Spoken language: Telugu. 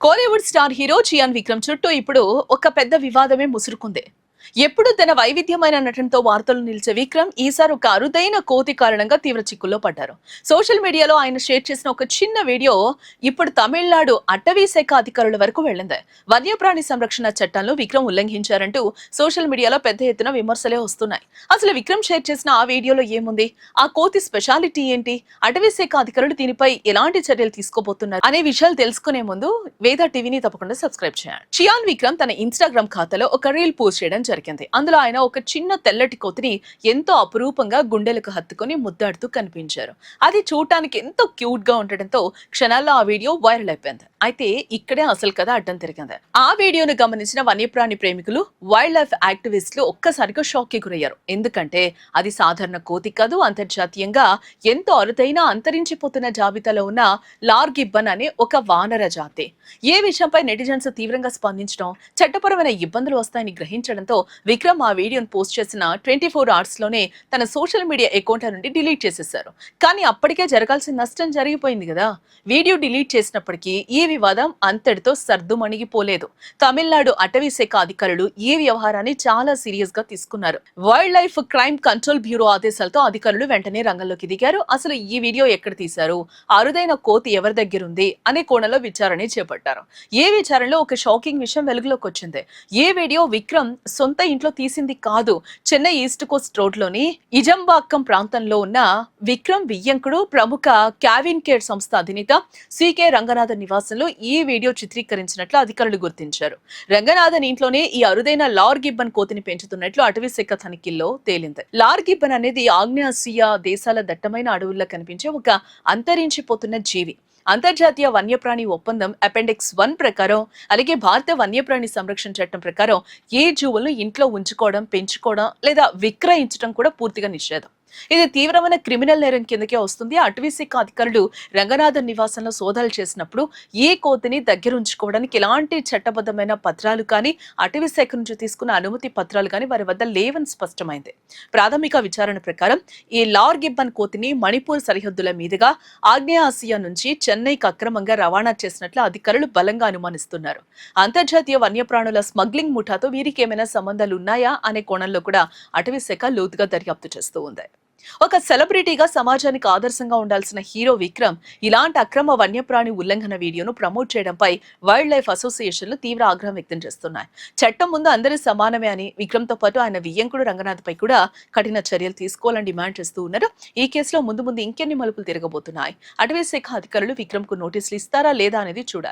కోలీవుడ్ స్టార్ హీరో చియాన్ విక్రమ్ చుట్టూ ఇప్పుడు ఒక పెద్ద వివాదమే ముసురుకుంది. ఎప్పుడు తన వైవిధ్యమైన నటనతో వార్తలు నిలిచే విక్రమ్ ఈసారి ఒక అరుదైన కోతి కారణంగా తీవ్ర చిక్కుల్లో పడ్డారు. సోషల్ మీడియాలో ఆయన షేర్ చేసిన ఒక చిన్న వీడియో ఇప్పుడు తమిళనాడు అటవీ శాఖ అధికారుల వరకు వెళ్ళింది. వన్యప్రాణి సంరక్షణ చట్టాలను విక్రమ్ ఉల్లంఘించారంటూ సోషల్ మీడియాలో పెద్ద ఎత్తున విమర్శలే వస్తున్నాయి. అసలు విక్రమ్ షేర్ చేసిన ఆ వీడియోలో ఏముంది, ఆ కోతి స్పెషాలిటీ ఏంటి, అటవీ శాఖ అధికారులు దీనిపై ఎలాంటి చర్యలు తీసుకోబోతున్నారు అనే విషయాలు తెలుసుకునే ముందు వేద టీవీని తప్పకుండా సబ్స్క్రైబ్ చేయండి. చియాన్ విక్రమ్ తన ఇన్స్టాగ్రామ్ ఖాతాలో ఒక రీల్ పోస్ట్ చేయడం జరిగింది. అందులో ఆయన ఒక చిన్న తెల్లటి కోతిని ఎంతో అపురూపంగా గుండెలకు హత్తుకొని ముద్దాడుతూ కనిపించారు. అది చూడటానికి ఎంతో క్యూట్ గా ఉండటంతో క్షణాల్లో ఆ వీడియో వైరల్ అయిపోయింది. అయితే ఇక్కడే అసలు కథ అడ్డం తిరిగింది. ఆ వీడియోను గమనించిన వన్యప్రాణి ప్రేమికులు, వైల్డ్ లైఫ్ యాక్టివిస్టులు ఒక్కసారిగా షాక్ కి గురయ్యారు. ఎందుకంటే అది సాధారణ కోతి కాదు, అంతర్జాతీయంగా ఎంతో అరుదైన అంతరించిపోతున్న జాబితాలో ఉన్న లార్ గిబ్బన్ అనే ఒక వానర జాతి. ఏ విషయంపై నెటిజన్స్ తీవ్రంగా స్పందించడం, చట్టపరమైన ఇబ్బందులు వస్తాయని గ్రహించడంతో విక్రమ్ ఆ వీడియోను పోస్ట్ చేసిన 24 అవర్స్ లోనే తన సోషల్ మీడియా అకౌంట్ నుండి డిలీట్ చేసేశారు. కానీ అప్పటికే జరగాల్సిన నష్టం జరిగిపోయింది కదా. వీడియో డిలీట్ చేసినప్పటికీ ఈ వివాదం అంతటితో సర్దుమణిగిపోలేదు. తమిళనాడు అటవీ శాఖ అధికారులు ఈ వ్యవహారాన్ని చాలా సీరియస్ గా తీసుకున్నారు. Wild life crime control bureau ఆదేశాలతో అధికారులు వెంటనే రంగంలోకి దిగారు. అసలు ఈ వీడియో ఎక్కడ తీశారు, అరుదైన కోతి ఎవరి దగ్గర ఉంది అనే కోణంలో విచారణ చేపట్టారు. ఈ విచారణలో ఒక షాకింగ్ విషయం వెలుగులోకి వచ్చింది. ఈ వీడియో విక్రమ్ సొంత ఇంట్లో తీసింది కాదు. చెన్నై ఈస్ట్ కోస్ట్ రోడ్ లోని ఇజంబాక్కం ప్రాంతంలో ఉన్న విక్రమ్ వియ్యంకుడు ప్రముఖ క్యావిన్ కేర్ సంస్థ అధినేత సికే రంగనాథన్ నివాసంలో ఈ వీడియో చిత్రీకరించినట్లు అధికారులు గుర్తించారు. రంగనాథన్ ఇంట్లోనే ఈ అరుదైన లార్ గిబ్బన్ కోతిని పెంచుతున్నట్లు అటవీ శాఖ తనిఖీల్లో తేలింది. లార్ గిబ్బన్ అనేది ఆగ్నేయాసియా దేశాల దట్టమైన అడవుల్లో కనిపించే ఒక అంతరించిపోతున్న జీవి. అంతర్జాతీయ వన్యప్రాణి ఒప్పందం అపెండిక్స్ 1 ప్రకారం, అలాగే భారత వన్యప్రాణి సంరక్షణ చట్టం ప్రకారం ఏ జీవులను ఇంట్లో ఉంచుకోవడం, పెంచుకోవడం లేదా విక్రయించడం కూడా పూర్తిగా నిషేధం. ఇది తీవ్రమైన క్రిమినల్ నేరం కిందకే వస్తుంది. అటవీ శాఖ అధికారులు రంగనాథన్ నివాసంలో సోదాలు చేసినప్పుడు ఈ కోతిని దగ్గరుంచుకోవడానికి ఎలాంటి చట్టబద్ధమైన పత్రాలు కానీ, అటవీ శాఖ నుంచి తీసుకున్న అనుమతి పత్రాలు కానీ వారి వద్ద లేవని స్పష్టమైంది. ప్రాథమిక విచారణ ప్రకారం ఈ లార్ గిబ్బన్ కోతిని మణిపూర్ సరిహద్దుల మీదుగా ఆగ్నేయాసియా నుంచి చెన్నైకి అక్రమంగా రవాణా చేసినట్లు అధికారులు బలంగా అనుమానిస్తున్నారు. అంతర్జాతీయ వన్యప్రాణుల స్మగ్లింగ్ ముఠాతో వీరికి ఏమైనా సంబంధాలు ఉన్నాయా అనే కోణంలో కూడా అటవీ శాఖ లోతుగా దర్యాప్తు చేస్తూ ఉంది. ఒక సెలబ్రిటీగా సమాజానికి ఆదర్శంగా ఉండాల్సిన హీరో విక్రమ్ ఇలాంటి అక్రమ వన్యప్రాణి ఉల్లంఘన వీడియోను ప్రమోట్ చేయడంపై వైల్డ్ లైఫ్ అసోసియేషన్లు తీవ్ర ఆగ్రహం వ్యక్తం చేస్తున్నాయి. చట్టం ముందు అందరూ సమానమే అని, విక్రమ్ తో పాటు ఆయన వియ్యంకుడు రంగనాథ్ పై కూడా కఠిన చర్యలు తీసుకోవాలని డిమాండ్ చేస్తూ ఉన్నారు. ఈ కేసులో ముందు ఇంకెన్ని మలుపులు తిరగబోతున్నాయి, అటవీ శాఖ అధికారులు విక్రమ్ కు నోటీసులు ఇస్తారా లేదా అనేది చూడాలి.